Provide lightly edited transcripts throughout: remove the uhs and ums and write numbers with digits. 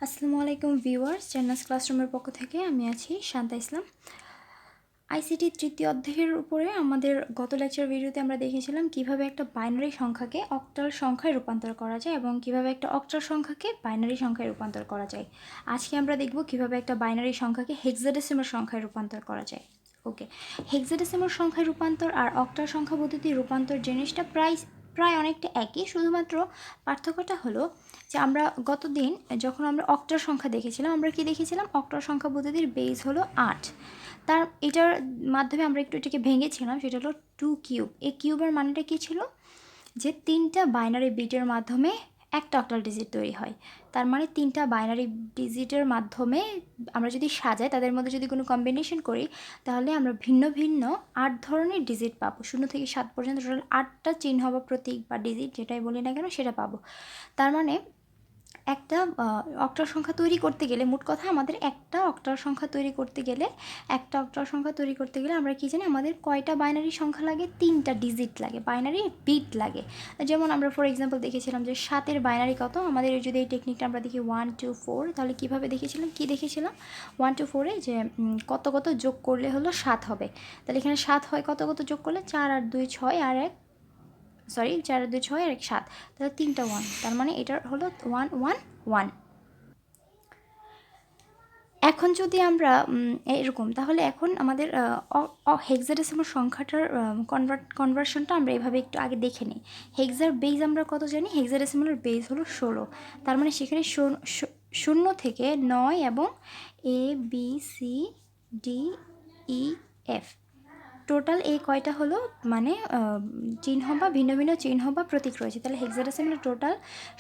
আসসালামু আলাইকুম ভিউয়ার্স, জান্নাস ক্লাসরুমের পক্ষ থেকে আমি আছি শান্তা ইসলাম। আইসিটি তৃতীয় অধ্যায়ের উপরে আমাদের গত লেকচার ভিডিওতে আমরা দেখেছিলাম কিভাবে একটা বাইনারি সংখ্যাকে অক্টাল সংখ্যায় রূপান্তর করা যায় এবং কিভাবে একটা অক্টাল সংখ্যাকে বাইনারি সংখ্যায় রূপান্তর করা যায়। আজকে আমরা দেখব কিভাবে একটা বাইনারি সংখ্যাকে হেক্সাডেসিমাল সংখ্যায় রূপান্তর করা যায়। ওকে, হেক্সাডেসিমাল সংখ্যায় রূপান্তর আর অক্টাল সংখ্যা পদ্ধতির রূপান্তর জিনিসটা প্রায় অনেকটা একই, শুধুমাত্র পার্থক্যটা হলো যে আমরা গতদিন যখন আমরা অক্টাল সংখ্যা দেখেছিলাম, আমরা কি দেখেছিলাম, অক্টাল সংখ্যা পদ্ধতির বেস হলো 8। এটার মাধ্যমে আমরা একটু এটাকে ভেঙেছিলাম, সেটা হলো 2 কিউব। এই কিউবের মানেটা কী ছিল, যে 3টা বাইনারি বিটের মাধ্যমে একটা অক্টাল ডিজিট তৈরি হয়। তার মানে 3টা বাইনারি ডিজিটের মাধ্যমে আমরা যদি সাজাই, তাদের মধ্যে যদি কোনো কম্বিনেশন করি, তাহলে আমরা ভিন্ন ভিন্ন 8 ধরনের ডিজিট পাবো। 0 থেকে 7 পর্যন্ত টোটাল 8টা চিহ্ন বা প্রতীক বা ডিজিট যেটাই বলি না কেন সেটা পাবো। তার মানে একটা অক্টাল সংখ্যা তৈরি করতে গেলে, মোট কথা আমাদের একটা অক্টাল সংখ্যা তৈরি করতে গেলে আমরা কি জানি, আমাদের কয়টা বাইনারি সংখ্যা লাগে? 3টা ডিজিট লাগে, বাইনারি বিট লাগে। যেমন আমরা ফর এক্সাম্পল দেখেছিলাম যে 7-এর বাইনারি কত, আমাদের যদি এই টেকনিকটা আমরা দেখি 1 2 4, তাহলে কীভাবে দেখেছিলাম 1 2 4-এ যে কত কত যোগ করলে হলো 7 হবে। তাহলে এখানে 7 হয়, কত কত যোগ করলে 4 আর 2 6 আর 4 আর 2 6 আর 1 7, তাহলে 3টা 1, তার মানে এটার হলো 1 1 1। এখন যদি আমরা এরকম, তাহলে এখন আমাদের হেক্সাডেসিমাল সংখ্যাটার কনভার্সনটা আমরা এভাবে একটু আগে দেখে নিই। হেক্সার বেজ আমরা কত জানি? হেক্সাডেসিমালের বেজ হলো 16। তার মানে সেখানে 0 থেকে 9 এবং A B C D E F total এই কয়টা হলো, মানে চিহ্ন বা ভিন্ন ভিন্ন চিহ্ন বা প্রতীক রয়েছে। তাহলে হেক্সাডেসিমালের টোটাল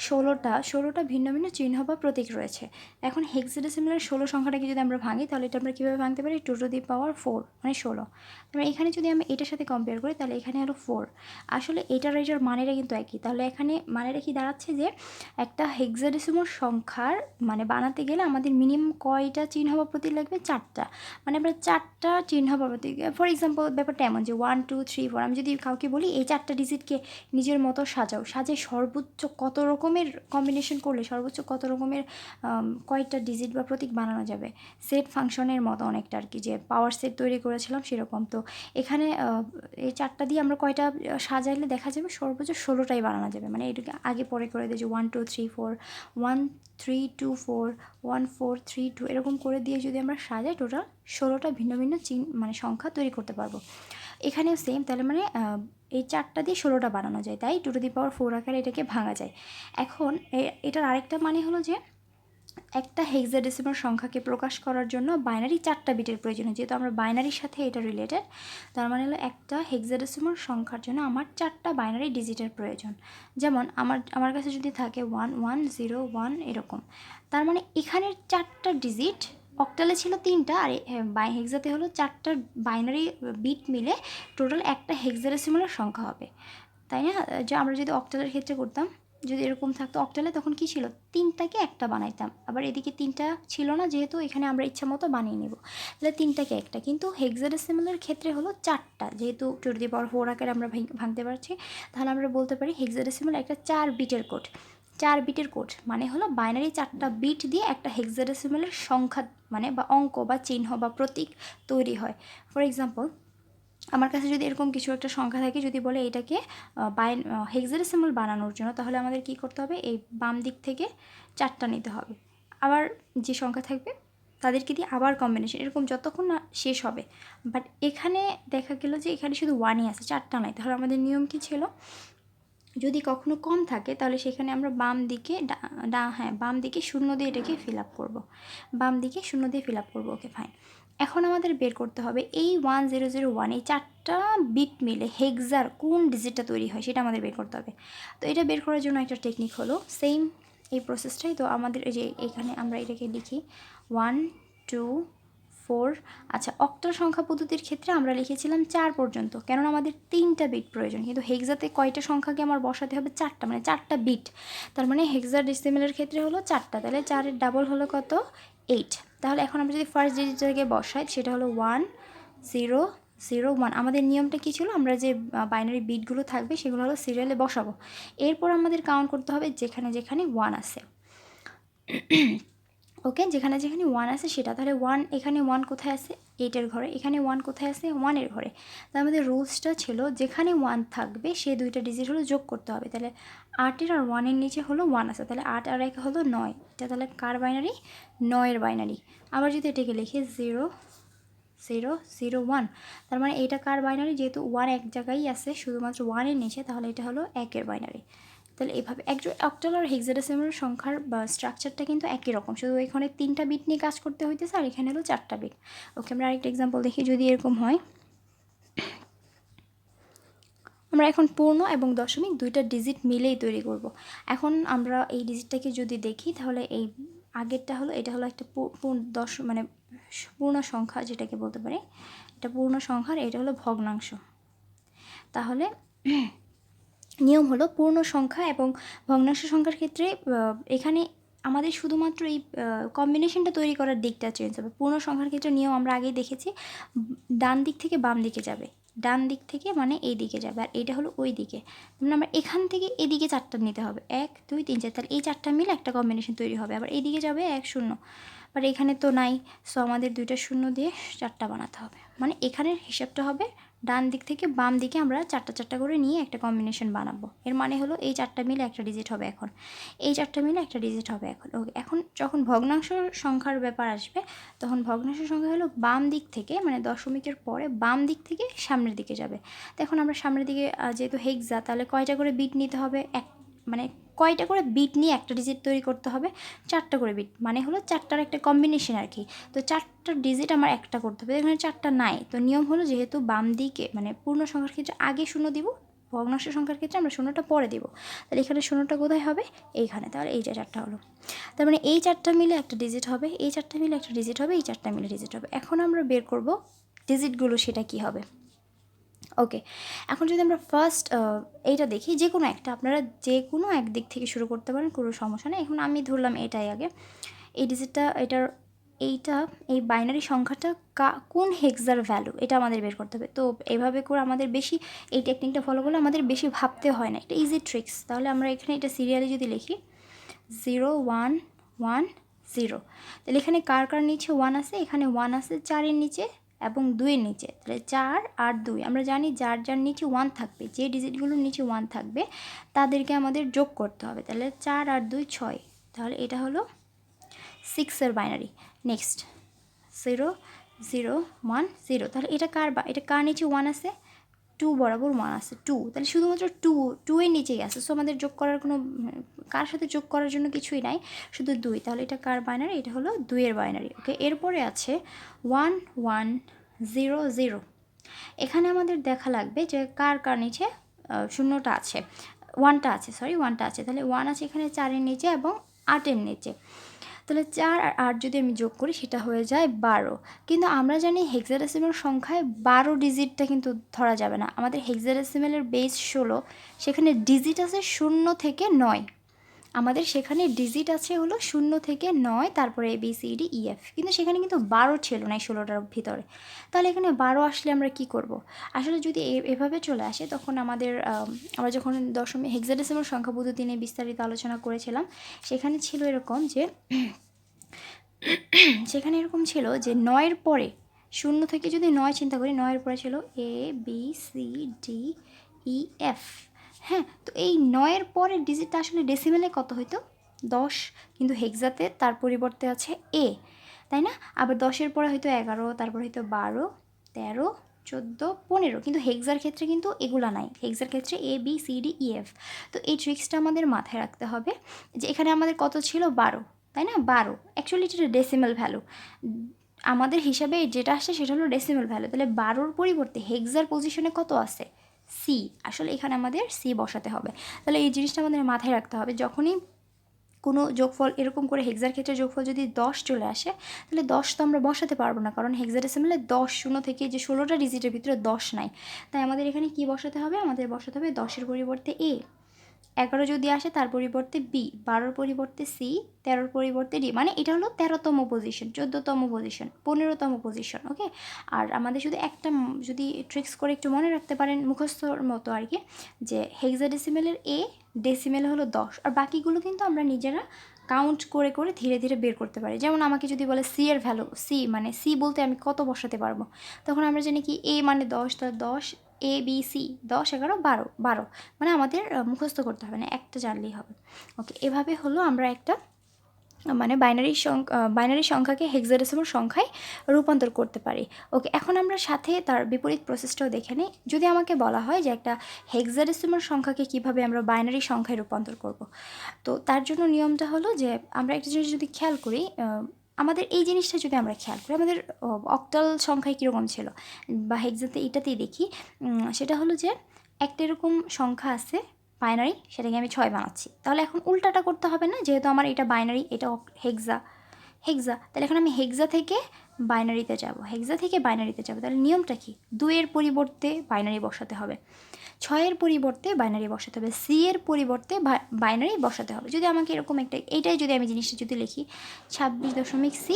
16টা ভিন্ন ভিন্ন চিহ্ন বা প্রতীক রয়েছে। এখন হেক্সাডেসিমালের 16 সংখ্যাটাকে যদি আমরা ভাঙি, তাহলে এটা আমরা কীভাবে ভাঙতে পারি? 2 টু দি পাওয়ার 4 মানে 16। তারপরে এখানে যদি আমি এটার সাথে কম্পেয়ার করি, তাহলে এখানে হলো 4। আসলে এটার মানেরা কিন্তু একই। তাহলে এখানে মানেরা কি দাঁড়াচ্ছে, যে একটা হেক্সাডেসিমাল সংখ্যার মানে বানাতে গেলে আমাদের মিনিমাম কয়টা চিহ্ন বা প্রতীক লাগবে? 4টা। মানে আমরা 4টা চিহ্ন বা প্রতীক, ফর এক্সাম্পল ব্যাপারটা এমন যে 1 2 3 4, আমি যদি কাউকে বলি এই 4টা ডিজিটকে নিজের মতো সাজে সর্বোচ্চ কত রকমের কম্বিনেশন করলে সর্বোচ্চ কত রকমের কয়টা ডিজিট বা প্রতীক বানানো যাবে? সেট ফাংশনের মতো অনেকটা আর কি, যে পাওয়ার সেট তৈরি করেছিলাম সেরকম। তো এখানে এই 4টা দিয়ে আমরা কয়টা সাজাইলে দেখা যাবে সর্বোচ্চ 16টাই বানানো যাবে। মানে এটাকে আগে পরে করে দিই যে 1 2 3 4 1 3 2 4 1 4 3 2 এরকম করে দিয়ে যদি আমরা সাজাই, টোটাল 16টা ভিন্ন ভিন্ন মানে সংখ্যা তৈরি করতে পারবো। এখানেও সেম, তাহলে মানে এই 4টা দিয়ে 16টা বানানো যায়, তাই 2 টু দি পাওয়ার 4 আকারে এটাকে ভাঙা যায়। এখন এটার আরেকটা মানে হলো যে একটা হেক্সাডেসিমাল সংখ্যাকে প্রকাশ করার জন্য বাইনারি 4টা বিটের প্রয়োজন হয়। যেহেতু আমরা বাইনারির সাথে এটা রিলেটেড, তার মানে হলো একটা হেক্সাডেসিমাল সংখ্যার জন্য আমার 4টা বাইনারি ডিজিটের প্রয়োজন। যেমন আমার কাছে যদি থাকে 1 1 0 1 এরকম, তার মানে এখানের 4টা ডিজিট, অক্টালে ছিল 3টা, আর হেক্সাতে হলো 4টা বাইনারি বিট মিলে টোটাল একটা হেক্সাডেসিমালের সংখ্যা হবে, তাই না? যে আমরা যদি অক্টালের ক্ষেত্রে করতাম, যদি এরকম থাকতো অক্টালে, তখন কি ছিল? 3টাকে একটা বানাইতাম। আবার এদিকে 3টা ছিল না, যেহেতু এখানে আমরা ইচ্ছা মতো বানিয়ে নেব, তাহলে 3টাকে একটা। কিন্তু হেক্সাডেসিমালের ক্ষেত্রে হলো 4টা, যেহেতু 2 টু দি পাওয়ার 4 আকারে আমরা ভাঙতে পারছি, তাহলে আমরা বলতে পারি হেক্সাডেসিমাল একটা 4 বিটের কোড। 4 বিটের কোড মানে হলো বাইনারি 4টা বিট দিয়ে একটা হেক্সাডেসিমালের সংখ্যা মানে বা অঙ্ক বা চিহ্ন বা প্রতীক তৈরি হয়। ফর এক্সাম্পল, আমার কাছে যদি এরকম কিছু একটা সংখ্যা থাকে, যদি বলে এটাকে হেক্সাডেসিমাল বানানোর জন্য, তাহলে আমাদের কি করতে হবে? এই বাম দিক থেকে 4টা নিতে হবে, আবার যে সংখ্যা থাকবে তাদেরকে দিয়ে আবার কম্বিনেশন, এরকম যতক্ষণ না শেষ হবে। বাট এখানে দেখা গেল যে এখানে শুধু 1ই আছে, 4টা নাই। তাহলে আমাদের নিয়ম কী ছিল? যদি কখনো কম থাকে, তাহলে সেখানে আমরা বাম দিকে বাম দিকে 0 দিয়ে এটাকে ফিল আপ করবো, ওকে ফাইন। এখন আমাদের বের করতে হবে এই 1001, এই 4টা বিট মিলে হেক্সার কোন ডিজিটটা তৈরি হয় সেটা আমাদের বের করতে হবে। তো এটা বের করার জন্য একটা টেকনিক হলো সেম এই প্রসেসটাই। তো আমাদের এই যে এখানে আমরা এটাকে লিখি 1 2 4। আচ্ছা, অক্টাল সংখ্যা পদ্ধতির ক্ষেত্রে আমরা লিখেছিলাম 4 পর্যন্ত, কেননা আমাদের 3টা বিট প্রয়োজন। কিন্তু হেক্সাতে কয়টা সংখ্যাকে আমার বসাতে হবে? 4টা, মানে 4টা বিট। তার মানে হেক্সাডেসিমালের ক্ষেত্রে হলো 4টা, তাহলে 4-এর ডাবল হলো কত? 8। তাহলে এখন আমরা যদি ফার্স্ট ডিজিটটাকে বসাই, সেটা হলো 1 0 0 1। আমাদের নিয়মটা কী ছিল? আমরা যে বাইনারি বিটগুলো থাকবে সেগুলো হলো সিরিয়ালে বসাবো। এরপর আমাদের কাউন্ট করতে হবে যেখানে যেখানে 1 আছে। ওকে, যেখানে যেখানে 1 আছে সেটা, তাহলে 1 এখানে 1 কোথায় আছে 8-এর ঘরে, এখানে 1 কোথায় আছে 1-এর ঘরে। তাহলে আমাদের রুলসটা ছিল যেখানে 1 থাকবে সে দুইটা ডিজিট হলো যোগ করতে হবে। তাহলে 8-এর আর 1-এর নিচে হলো 1 আছে, তাহলে 8 আর 1 হলো 9। এটা তাহলে কার বাইনারি? 9-এর বাইনারি। আবার যদি এটাকে লিখি 0 0 0 1, তার মানে এটা কার বাইনারি? যেহেতু 1 এক জায়গায় আছে শুধুমাত্র 1-এর নিচে, তাহলে এটা হলো 1-এর বাইনারি। তাহলে এভাবে অক্টাল আর হেক্সাডেসিমাল সংখ্যার বা স্ট্রাকচারটা কিন্তু একই রকম, শুধু এখানে 3টা বিট নিয়ে কাজ করতে হইতেছে আর এখানে হলো 4টা বিট। ওকে, আমরা আরেকটা এক্সাম্পল দেখি। যদি এরকম হয়, আমরা এখন পূর্ণ এবং দশমিক দুইটা ডিজিট মিলেই তৈরি করব। এখন আমরা এই ডিজিটটাকে যদি দেখি, তাহলে এই আগেরটা হলো, এটা হলো একটা মানে পূর্ণ সংখ্যা যেটাকে বলতে পারি, এটা পূর্ণ সংখ্যার, এটা হলো ভগ্নাংশ। তাহলে নিয়ম হলো পূর্ণ সংখ্যা এবং ভগ্নাংশ সংখ্যার ক্ষেত্রে এখানে আমাদের শুধুমাত্র এই কম্বিনেশনটা তৈরি করার দিকটা চেঞ্জ হবে। পূর্ণ সংখ্যার ক্ষেত্রে নিয়ম আমরা আগেই দেখেছি, ডান দিক থেকে বাম দিকে যাবে, ডান দিক থেকে মানে এই দিকে যাবে, আর এইটা হলো ওই দিকে। মানে আমরা এখান থেকে এদিকে 4টা নিতে হবে, 1 2 3 4, তাহলে এই 4টা মিলে একটা কম্বিনেশন তৈরি হবে। আবার এইদিকে যাবে 1 0, বাট এখানে তো নাই, সো আমাদের 2টা শূন্য দিয়ে 4টা বানাতে হবে। মানে এখানের হিসাবটা হবে ডান দিক থেকে বাম দিকে আমরা 4টা করে নিয়ে একটা কম্বিনেশন বানাবো। এর মানে হলো এই 4টা মিলে একটা ডিজিট হবে এখন, এই 4টা মিলে একটা ডিজিট হবে এখন। ওকে, এখন যখন ভগ্নাংশ সংখ্যার ব্যাপার আসবে, তখন ভগ্নাংশ সংখ্যা হলো বাম দিক থেকে, মানে দশমিকের পরে বাম দিক থেকে সামনের দিকে যাবে। তো এখন আমরা সামনের দিকে যেহেতু হেক্সা, তাহলে কয়টা করে বিট নিতে হবে? মানে কয়টা করে বিট নিয়ে একটা ডিজিট তৈরি করতে হবে? 4টা করে বিট, মানে হলো 4টার একটা কম্বিনেশন আর কি। তো 4টা ডিজিট আমার একটা করতে হবে, এখানে 4টা নাই। তো নিয়ম হলো যেহেতু বাম দিকে মানে পূর্ণ সংখ্যার ক্ষেত্রে আগে শূন্য দিব, ভগ্নাংশ সংখ্যার ক্ষেত্রে আমরা শূন্যটা পরে দিব। তাহলে এখানে শূন্যটা কোথায় হবে? এইখানে। তাহলে এই যে 4টা হলো, তার মানে এই 4টা মিলে একটা ডিজিট হবে, এই 4টা মিলে একটা ডিজিট হবে, এই 4টা মিলে ডিজিট হবে। এখন আমরা বের করব ডিজিটগুলো, সেটা কি হবে। ওকে, এখন যদি আমরা ফার্স্ট এইটা দেখি, যে কোনো একটা, আপনারা যে কোনো এক দিক থেকে শুরু করতে পারেন, কোনো সমস্যা নেই। এখন আমি ধরলাম এটাই আগে, এই ডিজিটটা, এই বাইনারি সংখ্যাটা কোন হেক্সার ভ্যালু, এটা আমাদের বের করতে হবে। তো এইভাবে করে আমাদের বেশি, এই টেকনিকটা ফলো করলে আমাদের বেশি ভাবতে হয় না, এটা ইজি ট্রিক্স। তাহলে আমরা এখানে এটা সিরিয়ালি যদি লিখি 0 1 1 0, তাহলে এখানে কার কার নিচে 1 আছে? এখানে 1 আছে 4-এর নিচে এবং 2-এর নিচে, তাহলে 4 আর 2। আমরা জানি যার যার নিচে 1 থাকবে, যে ডিজিটগুলোর নিচে 1 থাকবে তাদেরকে আমাদের যোগ করতে হবে। তাহলে 4 আর 2 6, তাহলে এটা হলো 6-এর বাইনারি। নেক্সট 0 0 1 0, তাহলে এটা কার নিচে 1 আছে? 2 বরাবর 1 আছে 2, তাহলে শুধুমাত্র 2 এর নিচেই আছে। সো আমাদের যোগ করার কোনো, কার সাথে যোগ করার জন্য কিছুই নাই, শুধু 2। তাহলে এটা কার বাইনারি? এটা হলো 2-এর বাইনারি। ওকে, এরপরে আছে 1 1 0 0, এখানে আমাদের দেখা লাগবে যে কার নিচে শূন্যটা আছে, 1টা আছে, তাহলে 1 আছে এখানে 4-এর নিচে এবং 8-এর নিচে। তাহলে 4 আর 8 যদি আমি যোগ করি সেটা হয়ে যায় 12। কিন্তু আমরা জানি হেক্সাডেসিমাল সংখ্যায় 12 ডিজিটটা কিন্তু ধরা যাবে না। আমাদের হেক্সাডেসিমালের বেস 16, সেখানে ডিজিট আছে 0 থেকে 9, আমাদের সেখানে ডিজিট আছে হলো 0 থেকে 9, তারপরে ABCDEF, কিন্তু সেখানে কিন্তু 12 ছিল না এই 16টার ভিতরে। তাহলে এখানে 12 আসলে আমরা কি করব? আসলে যদি এভাবে চলে আসে, তখন আমরা যখন দশমিক হেক্সাডেসিমাল সংখ্যা পদ্ধতি নিয়ে বিস্তারিত আলোচনা করেছিলাম, সেখানে ছিল এরকম যে সেখানে এরকম ছিল যে 9-এর পরে, 0 থেকে যদি 9 চিন্তা করি, 9-এর পরে ছিল ABCDEF। হ্যাঁ, তো এই 9-এর পরের ডিজিটটা আসলে ডেসিমেলে কত হইতো? 10, কিন্তু হেক্সাতে তার পরিবর্তে আছে A, তাই না? আবার 10-এর পরে হয়তো 11, তারপর হয়তো 12 13 14 15, কিন্তু হেক্সার ক্ষেত্রে কিন্তু এগুলা নাই, হেক্সার ক্ষেত্রে ABCDEF। তো এই ট্রিক্সটা আমাদের মাথায় রাখতে হবে যে এখানে আমাদের কত ছিল? 12, তাই না? 12 অ্যাকচুয়ালি এটা ডেসিমাল ভ্যালু, আমাদের হিসাবে যেটা আসছে সেটা হলো ডেসিমাল ভ্যালু। তাহলে 12-র পরিবর্তে হেক্সার পজিশনে কত আছে? সি, আসলে এখানে আমাদের সি বসাতে হবে। তাহলে এই জিনিসটা আমাদের মাথায় রাখতে হবে, যখনই কোনো যোগফল এরকম করে হেক্সার ক্ষেত্রে যোগফল যদি 10 চলে আসে, তাহলে 10 তো আমরা বসাতে পারবো না, কারণ হেক্সাডেসিমালে 10 0 থেকে যে 16টা ডিজিটের ভিতরে 10 নাই। তাই আমাদের এখানে কি বসাতে হবে? আমাদের বসাতে হবে 10-এর পরিবর্তে A, 11 যদি আসে তার পরিবর্তে B, 12-র পরিবর্তে C, 13-র পরিবর্তে D, মানে এটা হলো 13তম পজিশন, 14তম পজিশন, 15তম পজিশন। ওকে, আর আমাদের শুধু একটা, যদি ট্রিক্স করে একটু মনে রাখতে পারেন মুখস্থর মতো আর কি, যে হেক্সাডেসিমেলের A ডেসিমেল হলো 10, আর বাকিগুলো কিন্তু আমরা নিজেরা কাউন্ট করে করে ধীরে ধীরে বের করতে পারি। যেমন আমাকে যদি বলে সি এর ভ্যালু, সি মানে সি বলতে আমি কত বসাতে পারবো, তখন আমরা জানি কি এ মানে 10, তাহলে 10 এ বি সি, 10 11 12, 12 মানে আমাদের মুখস্থ করতে হবে না, একটা জানলেই হবে। ওকে, এভাবে হলো আমরা একটা মানে বাইনারি সংখ্যাকে হেক্সাডেসিমাল সংখ্যায় রূপান্তর করতে পারি। ওকে, এখন আমরা সাথে তার বিপরীত প্রসেসটাও দেখে নিই। যদি আমাকে বলা হয় যে একটা হেক্সাডেসিমাল সংখ্যাকে কিভাবে আমরা বাইনারি সংখ্যায় রূপান্তর করব, তো তার জন্য নিয়মটা হলো যে আমরা একটা জিনিস যদি খেয়াল করি, আমাদের এই জিনিসটা যদি আমরা খেয়াল করি, আমাদের অক্টাল সংখ্যায় কীরকম ছিল বা হেক্সাতে এটাতেই দেখি, সেটা হলো যে একটা এরকম সংখ্যা আছে বাইনারি, সেটাকে আমি 6 বানাচ্ছি। তাহলে এখন উল্টাটা করতে হবে না, যেহেতু আমার এটা বাইনারি, এটা হেক্সা, তাহলে এখন আমি হেক্সা থেকে বাইনারিতে যাব, তাহলে নিয়মটা কি, 2-এর পরিবর্তে বাইনারি বসাতে হবে, 6-এর পরিবর্তে বাইনারি বসাতে হবে, সি এর পরিবর্তে বাইনারি বসাতে হবে। যদি আমাকে এরকম একটা, এইটাই যদি আমি জিনিসটা যদি লিখি 26.c,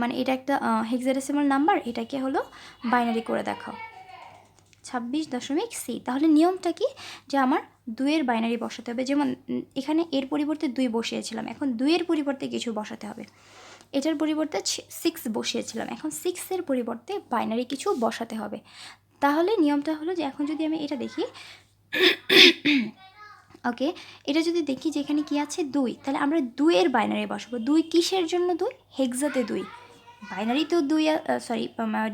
মানে এটা একটা হেক্সাডেসিমাল নাম্বার, এটাকে হলো বাইনারি করে দেখাও 26.c, তাহলে নিয়মটা কি, যে আমার 2-এর বাইনারি বসাতে হবে। যেমন এখানে এর পরিবর্তে 2 বসিয়েছিলাম, এখন 2-এর পরিবর্তে কিছু বসাতে হবে, এটার পরিবর্তে 6 বসিয়েছিলাম, এখন 6-এর পরিবর্তে বাইনারি কিছু বসাতে হবে। তাহলে নিয়মটা হলো যে এখন যদি আমি এটা দেখি, ওকে, এটা যদি দেখি যে এখানে কী আছে 2, তাহলে আমরা 2-এর বাইনারি বসাবো। 2 কিসের জন্য 2? হেক্সাতে 2, বাইনারিতেও 2, সরি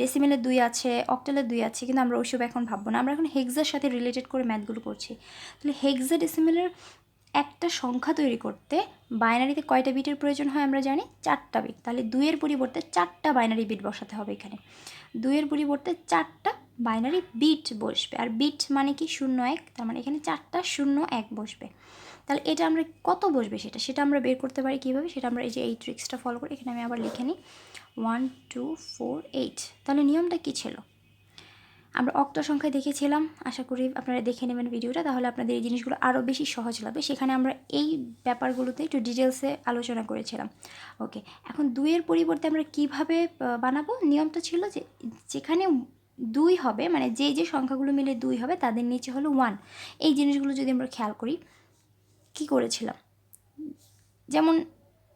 ডেসিমেলের 2 আছে, অক্টালের 2 আছে, কিন্তু আমরা ওইসব এখন ভাববো না, আমরা এখন হেক্সার সাথে রিলেটেড করে ম্যাথগুলো করছি। তাহলে হেক্সাডেসিমেলের একটা সংখ্যা তৈরি করতে বাইনারিতে কয়টা বিটের প্রয়োজন হয় আমরা জানি, 4টা বিট। তাহলে 2-এর পরিবর্তে 4টা বাইনারি বিট বসাতে হবে এখানে, 2-এর পরিবর্তে 4টা বাইনারি বিট বসবে, আর বিট মানে কি 0 1, তার মানে এখানে 4টা 0 1 বসবে। তাহলে এটা আমরা কত বসবে সেটা আমরা বের করতে পারি কীভাবে, সেটা আমরা এই যে এই ট্রিক্সটা ফলো করি। এখানে আমি আবার লিখে নিই 1 2 4 8। তাহলে নিয়মটা কী ছিল, আমরা অক্টা সংখ্যায় দেখেছিলাম, আশা করি আপনারা দেখে নেবেন ভিডিওটা, তাহলে আপনাদের এই জিনিসগুলো আরও বেশি সহজ লাগবে। সেখানে আমরা এই ব্যাপারগুলোতে একটু ডিটেলসে আলোচনা করেছিলাম। ওকে, এখন 2-এর পরিবর্তে আমরা কিভাবে বানাবো, নিয়মটা ছিল যে যেখানে 2 হবে, মানে যে সংখ্যাগুলো মিলে 2 হবে তাদের নিচে হলো 1। এই জিনিসগুলো যদি আমরা খেয়াল করি কি করেছিলাম, যেমন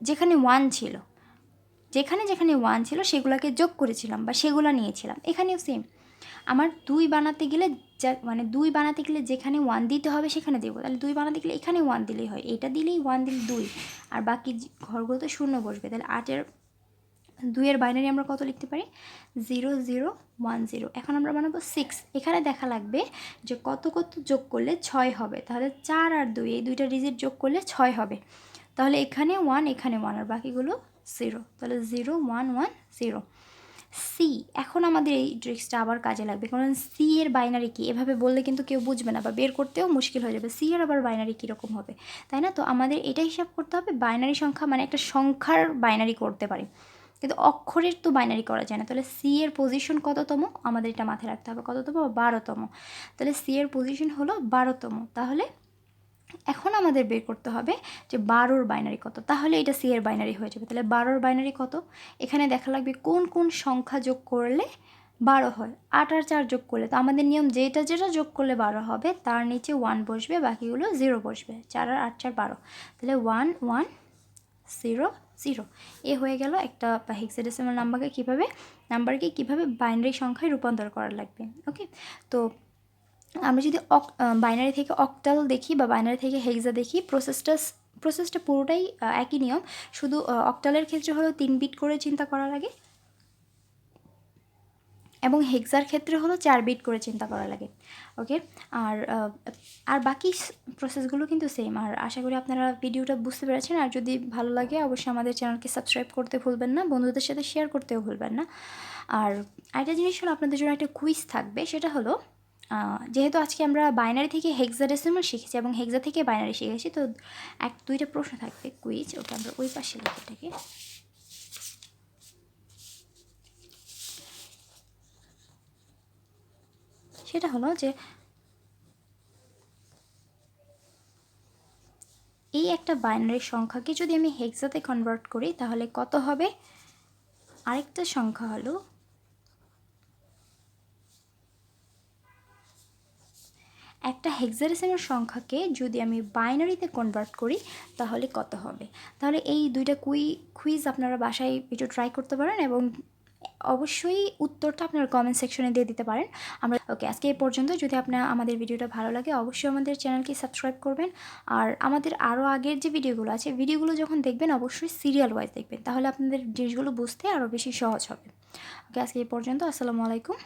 যেখানে 1 ছিল, যেখানে 1 ছিল সেগুলোকে যোগ করেছিলাম বা সেগুলো নিয়েছিলাম। এখানেও সেম, আমার 2 বানাতে গেলে মানে 2 বানাতে গেলে যেখানে 1 দিতে হবে সেখানে দেবো। তাহলে 2 বানাতে গেলে এখানে 1 দিলেই হয়, এটা দিলেই 1 দিলে 2, আর বাকি ঘরগুলোতে 0 বসবে। তাহলে 8-এর 2-এর বাইনারি আমরা কত লিখতে পারি, 0 0 1 0। এখন আমরা বানাবো 6, এখানে দেখা লাগবে যে কত যোগ করলে 6 হবে। তাহলে 4 আর 2, এই দুইটা ডিজিট যোগ করলে 6 হবে। তাহলে এখানে 1, এখানে 1, আর বাকিগুলো 0। তাহলে 0 1 1 0। সি, এখন আমাদের এই ট্রিক্সটা আবার কাজে লাগবে, কারণ সি এর বাইনারি কি এভাবে বললে কিন্তু কেউ বুঝবে না বা বের করতেও মুশকিল হয়ে যাবে, সি এর আবার বাইনারি কীরকম হবে, তাই না? তো আমাদের এটা হিসাব করতে হবে, বাইনারি সংখ্যা মানে একটা সংখ্যার বাইনারি করতে পারি, কিন্তু অক্ষরের তো বাইনারি করা যায় না। তাহলে সি এর পজিশন কততম, আমাদের এটা মাথায় রাখতে হবে, কততম, 12তম। তাহলে সি এর পজিশন হলো 12তম। তাহলে এখন আমাদের বের করতে হবে যে 12-র বাইনারি কত, তাহলে এটা সি এর বাইনারি হয়ে যাবে। তাহলে 12-র বাইনারি কত, এখানে দেখা লাগবে কোন কোন সংখ্যা যোগ করলে 12 হয়। 8 আর 4 যোগ করলে, তো আমাদের নিয়ম যেটা যোগ করলে 12 হবে তার নিচে 1 বসবে, বাকিগুলো 0 বসবে। 4 আর 8 4 12, তাহলে 1 1 0 0। এ হয়ে গেল একটা হেক্সাডেসিমাল নাম্বারকে কীভাবে বাইনারি সংখ্যায় রূপান্তর করা লাগবে। ওকে, তো আমরা যদি বাইনারি থেকে অক্টাল দেখি বা বাইনারি থেকে হেক্সা দেখি, প্রসেসটা পুরোটাই একই নিয়ম, শুধু অক্টালের ক্ষেত্রে হলো 3 বিট করে চিন্তা করা লাগে, এবং হেক্সার ক্ষেত্রে হলো 4 বিট করে চিন্তা করা লাগে। ওকে, আর বাকি প্রসেসগুলো কিন্তু সেম। আর আশা করি আপনারা ভিডিওটা বুঝতে পেরেছেন, আর যদি ভালো লাগে অবশ্যই আমাদের চ্যানেলকে সাবস্ক্রাইব করতে ভুলবেন না, বন্ধুদের সাথে শেয়ার করতেও ভুলবেন না। আর আরেকটা জিনিস হলো, আপনাদের জন্য একটা কুইজ থাকবে, সেটা হলো যেহেতু আজকে আমরা বাইনারি থেকে হেক্সাডেসিমাল শিখেছি এবং হেক্সা থেকে বাইনারি শিখেছি, তো 1-2টা প্রশ্ন থাকবে কুইজ। ওকে, আমরা ওই পাশে লিখি এটাকে। সেটা হলো যে এই একটা বাইনারি সংখ্যাকে যদি আমি হেক্সাতে কনভার্ট করি তাহলে কত হবে, আরেকটা সংখ্যা হলো একটা হেক্সাডেসিমাল সংখ্যাকে যদি আমি বাইনারিতে কনভার্ট করি তাহলে কত হবে। তাহলে এই দুইটা কুইজ আপনারা বাসায় একটু ট্রাই করতে পারেন এবং অবশ্যই উত্তরটা আপনারা কমেন্ট সেকশনে দিয়ে দিতে পারেন। ওকে, আজকে এই পর্যন্ত। যদি আপনার আমাদের ভিডিওটা ভালো লাগে অবশ্যই আমাদের চ্যানেলকে সাবস্ক্রাইব করবেন, আর আমাদের আরও আগের যে ভিডিওগুলো আছে ভিডিওগুলো যখন দেখবেন অবশ্যই সিরিয়াল ওয়াইজ দেখবেন, তাহলে আপনাদের জিনিসগুলো বুঝতে আরও বেশি সহজ হবে। ওকে, আজকে এই পর্যন্ত। আসসালামু আলাইকুম।